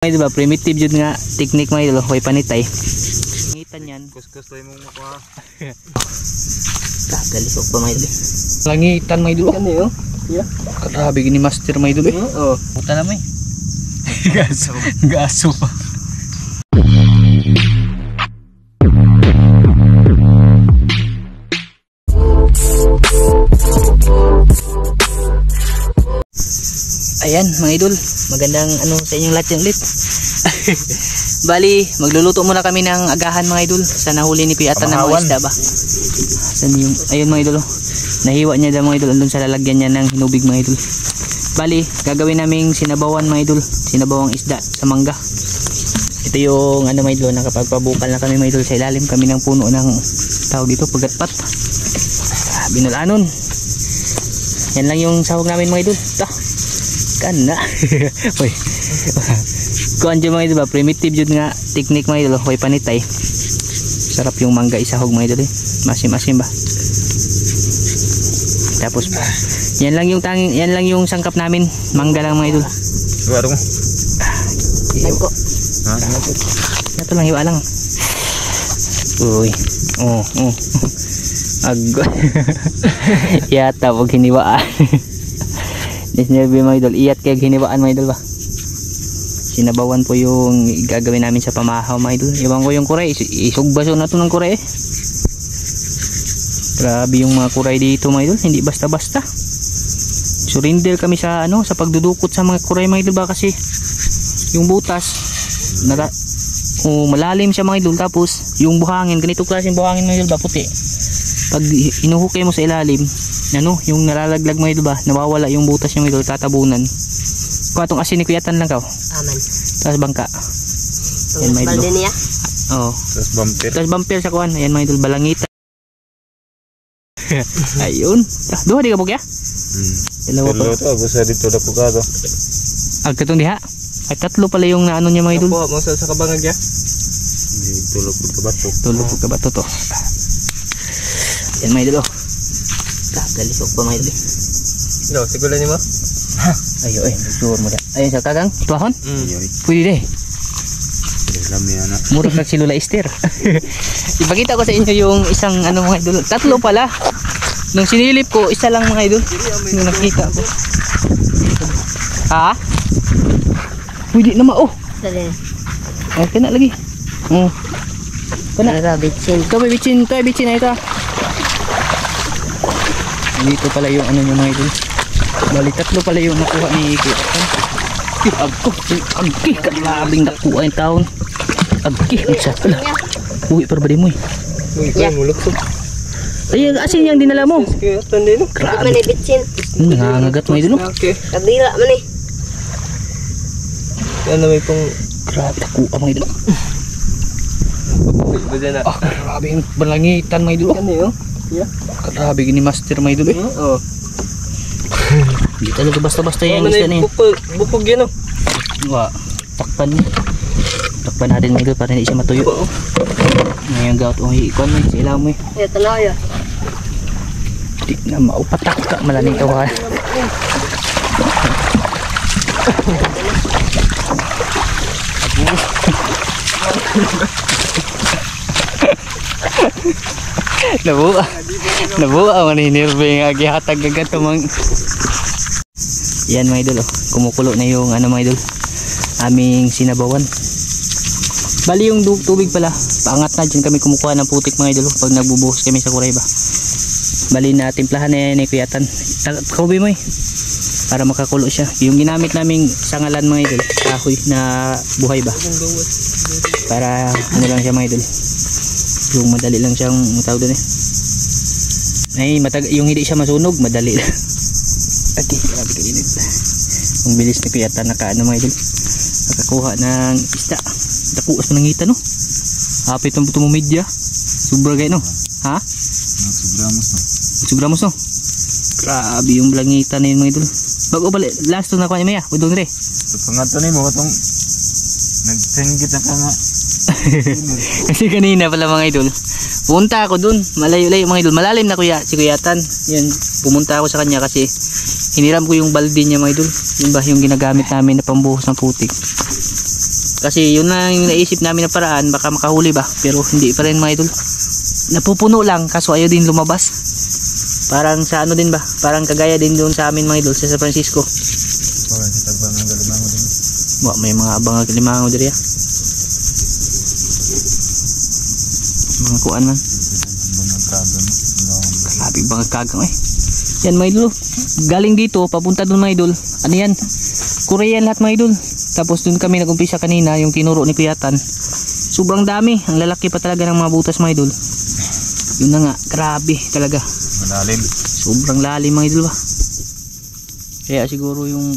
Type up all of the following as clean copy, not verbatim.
May diba primitive jud nga technique may idol, hoy panitay. Ngitan yan. Kuskus tayo mong mukha. Galisok pa may idol. Langitan may idol. Ano yun? Yeah. Grabe gini master may idol eh. Oo. Puta na may. Gaso. Gaso pa. Ayan mga idol, magandang sa inyong lahat yung ulit. Bali, magluluto muna kami ng agahan mga idol. Sa nahuli ni Kuya Atan ng mga isda ba. Saan yung, ayun mga idol, nahiwa niya daw mga idol, andun sa lalagyan niya ng hinubig mga idol. Bali, gagawin naming sinabawan mga idol, sinabawang isda sa mangga. Ito yung mga idol, nakapagpabukal na kami mga idol, sa ilalim kami ng puno ng tawag dito, pagatpat. Binalanon. Yan lang yung sahog namin mga idol. Kana. Oy. Kuan jud mga idol ba, primitive jud nga technique mga idol, hoy panitay. Sarap yung mangga isahog mga idol eh. Masim-asim ba. Tapos yan lang yung sangkap namin, mangga lang mga idol. Iwa mo. Iwa. Ha? Ito lang iwa lang. Uy. Oh. Aggo. Yata pag hiniwaan. Disnerve mga idol, iyat kaya hiniwaan mga idol ba. Sinabawan po yung gagawin namin sa pamahaw mga idol. Iwan ko yung kuray, isugbaso na to ng kuray eh. Grabe yung mga kuray dito mga idol, hindi basta-basta. Surrender kami sa sa pagdudukot sa mga kuray mga idol ba, kasi yung butas malalim siya mga idol, tapos yung buhangin, ganito klaseng buhangin mga idol ba, puti. Pag inuhukay mo sa ilalim, yung nalalaglag mga idol ba, nawawala yung butas yung idol, tatabunan. Kung atong asin ni Kuya Atan lang kaw. Aman. Tapos bangka. Ayan mga idol. Oo. Tapos bumper sa kuwan. Ayan mga idol, balangita. Ayun. Duha di ka bukya? Dalawa pa. Dalawa to, gusto dito na po ka to. Agkatong diha. Ay tatlo pala yung niya mga idol. Apo, masa sa kabangag ya? Tulog po ka bato. Tulog po ka bato to. Ayan mga idol. Galisok pa mga idol. No, sigulan niyo mo? Ayo sure mo da. Ayun sa kagang tuahon? Pwede deh. Murag kag si Lola Esther. Ipakita ko sa inyo yung isang mga idol. Tatlo pala. Nung sinilip ko, isa lang mga idol. Yung nakita ko. Ha? Pwede na Dali. Ay, kena lagi. Kena. Bitsin. Ito bitsin na ito. Dito pala yung yung mga idol. Bali tatlo pala yung nakuha ni Kuya Atan. Agki kalabing nakuha yung taon. Agki sa pala. Uwi para ba di mo eh. Uy, mulukso. Ay, asin yung dinala mo. Atan din. Grabe. Bitsin. Nangangagat mo idol. Okay. Kabila man eh. Yan na may pong Grabe nakuha mga idol. Grabe yung balangitan mga idol. ano yun? Yeah. Grabe gini master mga idol eh. Oo. Hindi talaga basta-basta yung isda na yun. Bukog yan o. Takpan niya. Takpan natin mga idol para hindi siya matuyo. Ngayon gaot o ikon mo sa ilaw mo eh. Ay, talaya. Di na maupatak ka malaning tawa. Nabuha ang maninirbe nga gihatag agad tumang. Yan mga idol, kumukulo na yung mga idol, aming sinabawan. Bali yung tubig pala, paangat na dyan kami kumukuha ng putik mga idol pag nagbubuhos kami sa kuray ba. Bali na timplahan na yan ni Kuya Atan. Kaubi mo para makakulo siya. Yung ginamit naming sangalan mga idol, kahoy na buhay ba, para lang siya mga idol, yung madali lang siyang tawag doon eh. Ay yung hindi siya masunog, madali lang. Okay, grabe ka init. Ang bilis ni Kuya Atan mga idol, nakakuha ng isda. Dakuas pa nangita no. Hapit ang buto mo media. Sobra gay no. Ha? Sugramos no. Grabe yung balangita na yun mga idol. Bago pala last to na kuha niya maya. Udong re. Pangato ni mo itong nagsinggit na ka nga. Kasi kanina pala mga idol, punta ako dun, malayo-layo mga idol, malalim na si Kuya Atan. Yan, pumunta ako sa kanya kasi hiniram ko yung balde niya mga idol. Yun ba yung ginagamit namin na pambuhos ng putik. Kasi yun na yung naisip namin na paraan, baka makahuli ba, pero hindi pa rin mga idol. Napupuno lang kaso ayaw din lumabas. Parang sa ano din ba, parang kagaya din doon sa amin mga idol sa San Francisco. Parang sa tagbang ng galimango din. May mga abang kalimango diri ya. Mga kuan man. Mga kagang. Grabe bang kagang eh. Yan mga idol. Galing dito papunta doon mga idol. Ano yan? Korean lahat mga idol. Tapos doon kami nag-umpisa kanina yung tinuro ni Kuyatan. Sobrang dami. Ang lalaki pa talaga ng mga butas mga idol. Yun na nga. Grabe talaga. Malalim. Sobrang lalim mga idol ba. Kaya siguro yung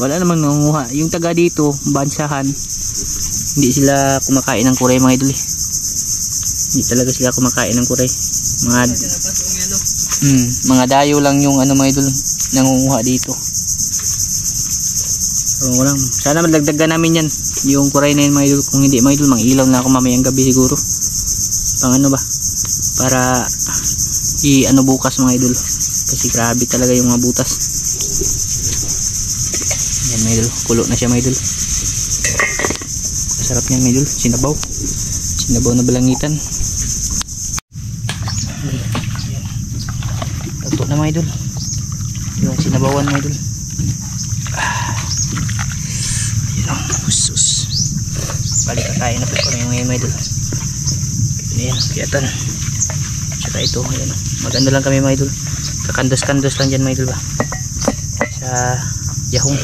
wala namang nangunguha. Yung taga dito, bansahan, hindi sila kumakain ng kuray mga idol eh. Hindi talaga sila kumakain ng kuray. Mga dayo lang yung ano mga idol nangunguha dito. So, sana madagdagan namin yan yung kuray na yun mga idol. Kung hindi mga idol, mangilaw na ako mamayang gabi siguro. Pang ano ba, para i-ano bukas mga idol. Kasi grabe talaga yung mga butas. Yan mga idol, kulo na siya mga idol. Masarap yan mga idol, sinabaw. Sinabaw na balangitan. Tutok na mga idol. Yung sinabawan mga idol. Sus. Balik kakain na po kami mga idol. Ayan, Kuyatan. Tsaka ito, ayan. Maganda lang kami mga idol. Kakandos-kandos lang dyan mga idol ba. Sa yahong.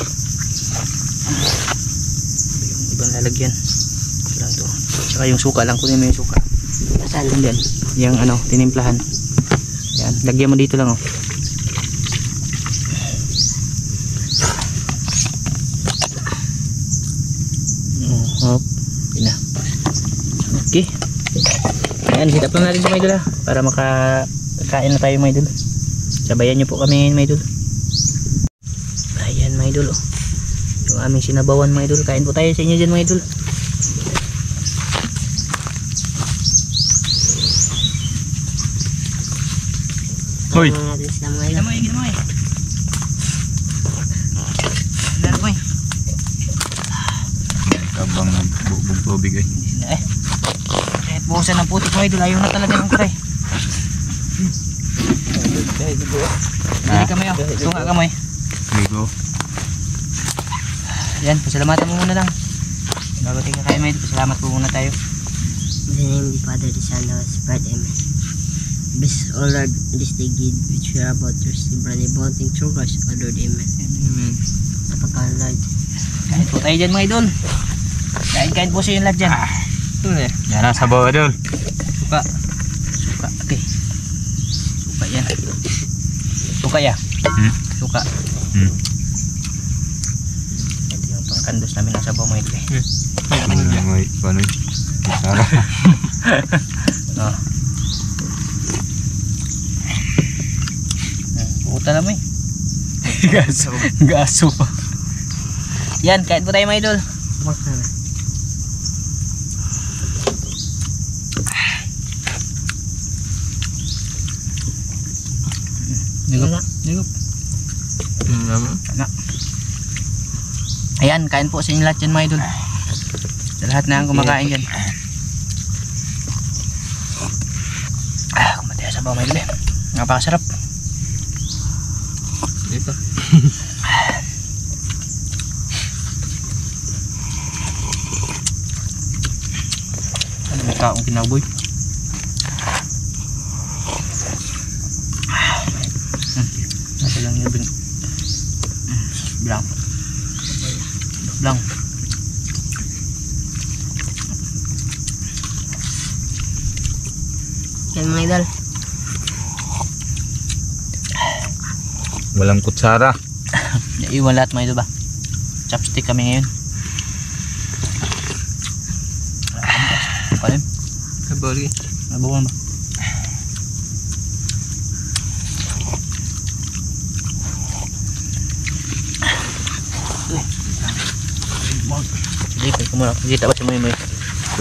Yung ibang lalagyan. Ito lang ito. Tsaka yung suka lang, kunin mo yung suka. Nasaan din. Yung ano, tinimplahan. Ayan, lagyan mo dito lang oh. Hop, yun na. Okay. Ayan, hit up lang natin sa mga idol ha, para makakain na tayo mga idol. Sabayan nyo po kami mga idol. Ayan mga idol oh. Yung aming sinabawan mga idol. Kain po tayo sa inyo dyan mga idol. Hoy! Ginamoy. Ginamoy. Kabang nagbubog tubig eh. Hindi na eh. Kahit buhusan ng putik mga idol, ayaw na talaga ng kuray. Hindi kami oh. Tunga kami. Ligo. Yan, pasalamatan mo muna lang. Bago tayo kakain mga idol, pasalamat po muna tayo. In the name of the Father, the Son, and the Holy Spirit, Amen. Bless, O Lord, this day give which we are about to receive, brother, bounting through Christ, O Lord, Amen. Amen. Sa pagkain, Lord. Kain po tayo dyan mga idol. Kain po siya yung lahat dyan. Yan ang sabaw idol. Suka. Suka, okay. Suka yan. Suka ya. Suka. Ito yung pangkandos namin ng sabaw mga idol. May paano yun? Sara. Oh. Puta naman eh. Gaso pa. Yan, kain po tayo mga idol. Nigup. Ayan, kain po sa inyo lahat dyan mga idol. Sa lahat na ang kumakain dyan. Kumataya sa bawang mga idol eh. Napakasarap. Dito. Ano may kaong kinaboy? Nasa lang yung blang. Yan mga idol. Walang kutsara. Iwan lahat mga idol ba? Chopstick kami ngayon. Kalim? Kabori. Nabawan ba? Sige, pwede ko muna. Kita ba si Moy Moy?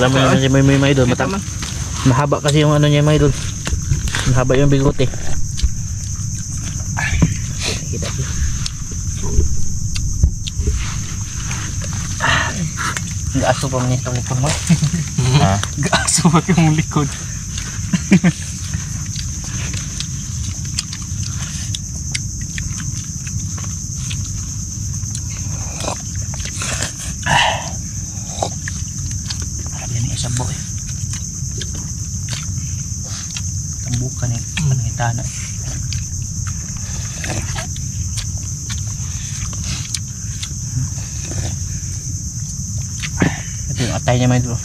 Alam mo naman si Moy Moy mga idol. Mahaba kasi yung ano niya mga idol. Mahaba yung bigote. Kita siya. Gaaso pa man itong likod mo. Ha? Gaaso pa yung likod. Yan yung isang buhay. Tambukan eh. Panangitana. Ito yung atay niya may dulo.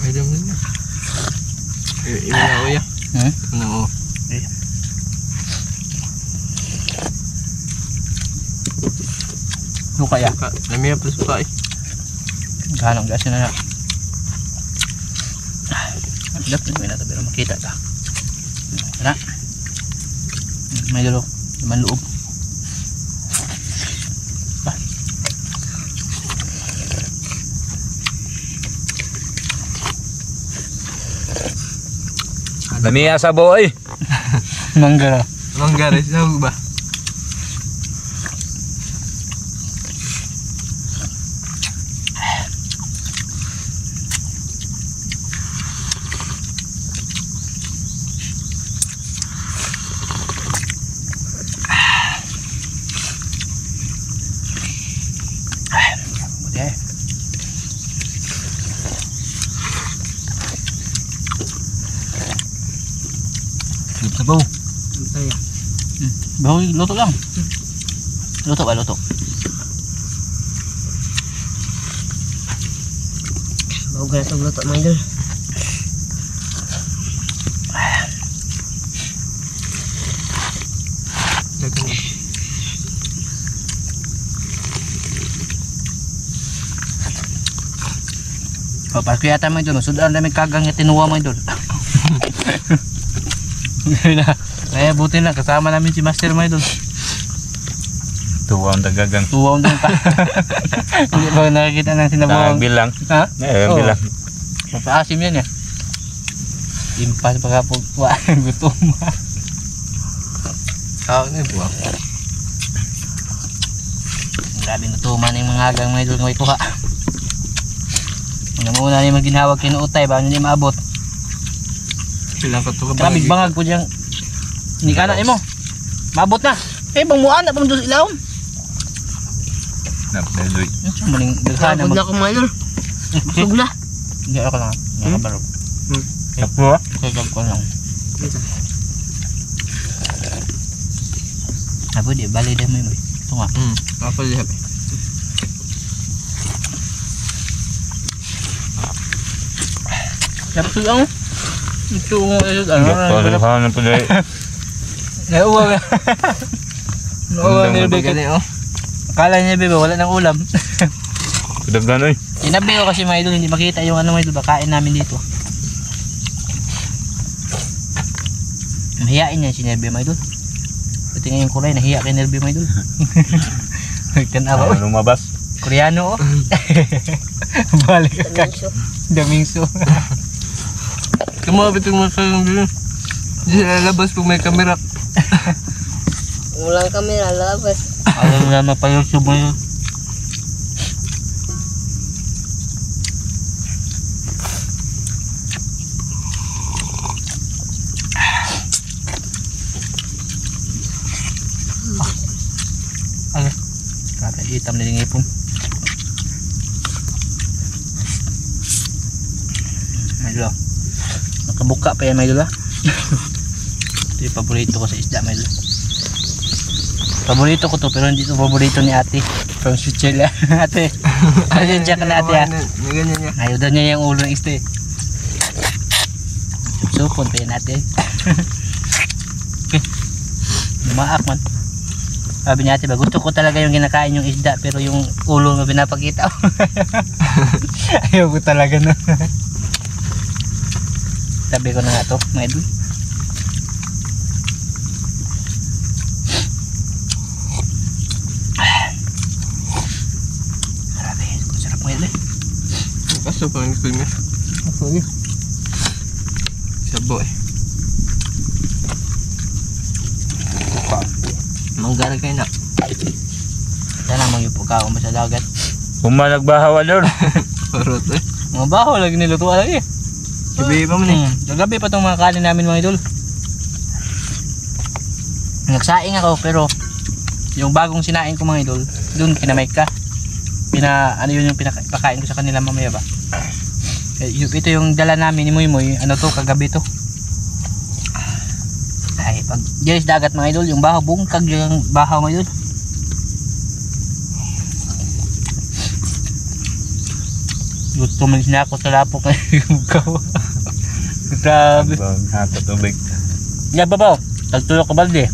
Pwede mo na. Iwala ko ya. Ano o? Luka ya. Namiya pa sa eh. Ganong gas na na. Dapat may nato pero makita ka. Tara. May dulo. Naman loob. Namiya sa boy. Manggara. Manggara sa ba? Sabaw. Ay, Bahoy, luto lang. Luto ba, luto? bago ka na sa luto mga idol. Dagan. Papasko yata mo idol. Sudan na may kagang nga tinuwa mo idol. Kaya buti na kasama namin si Master mo idol. Tuwa ang dagagang. Tuwaw doon pa. Hindi ba nakikita ng sinabawang? Bilang. Ha? Oo. Bilang. Mapaasim yan eh. Impas pagkapugwa. Gutom. Tao na buwa. Grabe natuman yung mga agang mga idol ng may kuha. Muna na yung maginhawag kinuutay bago hindi maabot. Bilang ka to ka Grabe bangag po diyang hindi ka na mo. Maabot na. Eh bang muan na pang doon ilawom. Napdeloy. Ito maling daghan na Pagod na ako mga idol. Busog na. Hindi ako lang. Nakabarog. Ako ah. Kagag ko lang. Abo di bali din mo yun. Ito nga. Apa lihat. Tapos lang. Ito Ano na pala. Nauwag. Nauwag ni Rebecca. Akala niya bebe wala nang ulam. Dagan oy. Sinabi ko kasi mga idol hindi makita yung ano mga idol bakain namin dito. Mahiyain niya si Nerbe mga idol. Pati nga yung kulay nahiya kay Nerbe mga idol. Nagtanawa oy. Lumabas. Koreano oh. Balik ka. Damingso. Kumabit yung mga kagambili. Hindi lalabas pag may kamera. Walang kamera, labas. Alam na mapayos mo yun. Ano? Grabe, itam na yung ipon. Medyo nakabuka pa yan medyo. Ito yung paborito ko sa isda medyo. Paborito ko to pero hindi to paborito ni ate from Switzerland. Ate pasensya ka na ate ha. Ganyan niya. Ayaw daw niya yung ulo ng isda. Supon pa yan ate. Okay. Lumaak man. Sabi niya ate ba gusto ko talaga yung kinakain yung isda pero yung ulo na pinapakita. Ayaw ko talaga na. Sabi ko na nga to mga idol. ini. Kaso pa ng kunya. Sige. Sabo eh. Manggarag kayo na. Sana magyupo mo sa dagat. Nagbahawa doon. Parot eh. Mga baho lagi nilutuan lagi. Gabi pa man eh. Kagabi pa tong mga kanin namin mga idol. Nagsaing ako pero yung bagong sinaing ko mga idol, doon kinamay ka. Ano yun yung pinapakain ko sa kanila mamaya ba? Ito yung dala namin ni Moy, ano to kagabi to. Ay, pag diyan sa dagat mga idol, yung bahaw bungkag yung bahaw mga idol. Gusto malis na ako sa lapok ngayong gawa. Grabe. Hato tubig. Nga babaw, tagtulok ka balde.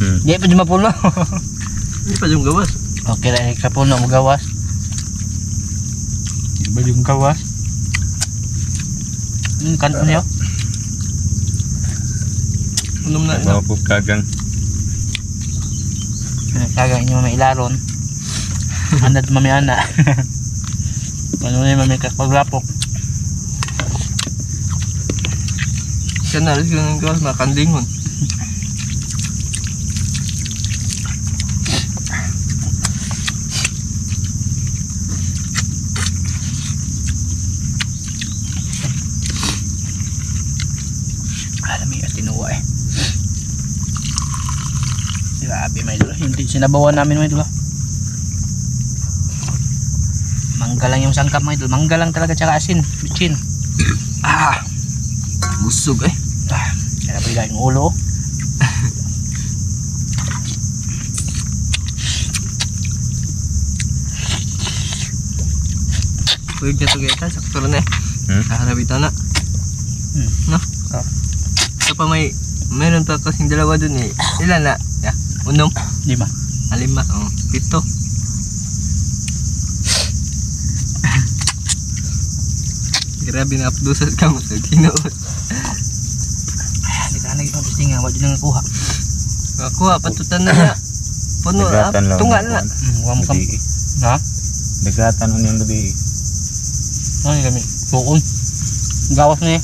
Hindi pa di mapuno. Hindi pa yung gawas. Okay na kapuno mo gawas. Di ba yung gawas? Kanto niyo? Unom na ina. Mga pagkagang. Kagang inyo may ilaron. Anad mami ana. Ano na yung mami kakpaglapok. Siya na rin yung gawas makandingon. Alam mo yung tinuwa eh. Grabe may idol. Hindi sinabawan namin may idol. Manggalang yung sangkap mga idol. Manggalang talaga tsaka asin. Bitchin. Busog eh. Kaya pala yung ulo. Huwag niya ito gaya. Sakto rin eh. Kakarabitan na. No? Ito pa mayroon pa kasing dalawa dun eh. Ilan na? Yeah. Unom. 5. 5. Oh, 7. Grabe na apdusas ka mo sa kinuot. Hindi ka na itong testing nga. Wala din nga kuha. Nakuha, patutan na na. Puno, Dagatan lang. tunga na. Huwag mo kam. Ha? Dagatan ang yung gabi. Ano yung kami? Bukon. Gawas na eh.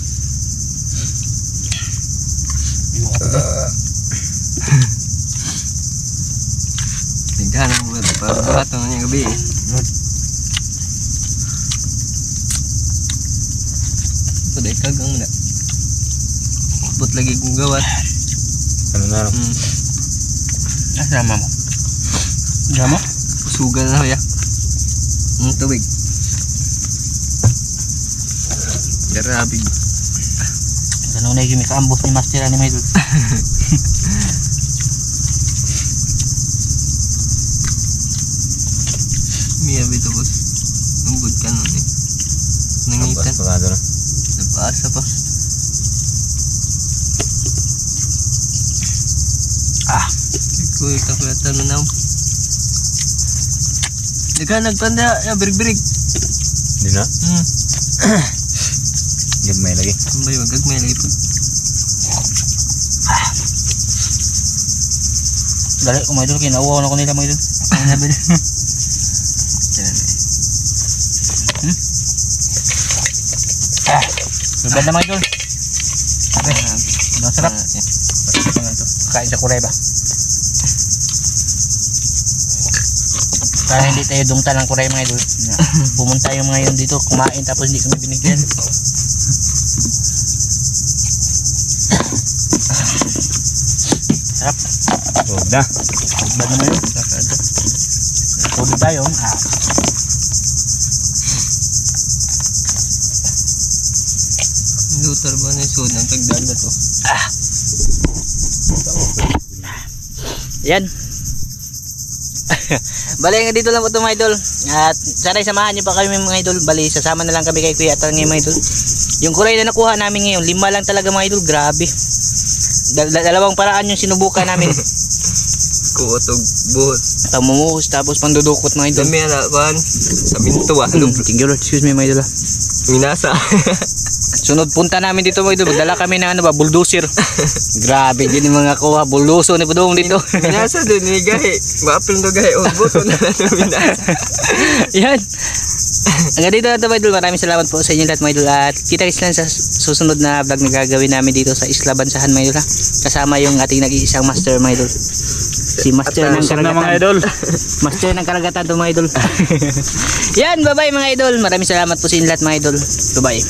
Naghanang mo ito para bato na niya gabi eh. Ito dahil kagang mo na. Kupot lagi kong gawat. Ano na lang. Asama mo. Asama? Pusugan na ya. Tubig. Grabe. Ganun na yung mikaambos ni Master ni Maidol. Miya bito boss. Nungod ka nun eh. Nangitan. Pagkado na. Napaasa pa. Kuy ka pala tanong na. Di ka nagtanda. Birig-birig. Hindi na? Gagmay lagi. Tambay magagmay lagi po. Dali ko Maidol, kinauwaw na ko nila Maidol. Ang nabil. Subad na Maidol. Ang sarap. Kain sa kuray ba? Para hindi tayo dungtan ng kuray mga idol. Pumunta yung mga yun dito, kumain tapos hindi kami binigyan. Sarap. Huwag na. Subad naman yun. Tubig tayo. Lutar ba na yung suod ng tagdaga to? Yan. Bali nga dito lang po ito mga idol. At sana samahan niyo pa kami mga idol. Bali sasama na lang kami kay Kuya Atang mga idol. Yung kuray na nakuha namin ngayon, 5 lang talaga mga idol. Grabe. Dalawang paraan yung sinubukan namin. Kuotog buhot. Tamumuhos tapos pandudukot mga idol. Dami na kuhan. Sa minto ah. Thank you Lord. Excuse me mga idol. Minasa. Sunod punta namin dito mga idol. Magdala kami ng bulldozer. Grabe din yung mga kuha. Bulldozer ni Pudong dito. Minasa din ni gahe. Maapil no gahe. Buto na lang minasa. Yan. Hanggang dito na ito mga idol. Maraming salamat po sa inyo lahat mga idol. At kita-kits lang sa susunod na vlog na gagawin namin dito sa Isla Bansahan mga idol ha. Kasama yung ating nag-iisang master mga idol. Si master ng Usap na karagatan. mga idol. Master ng karagatan to mga idol. Yan, bye bye mga idol. Maraming salamat po sa inyo lahat mga idol. Bye bye.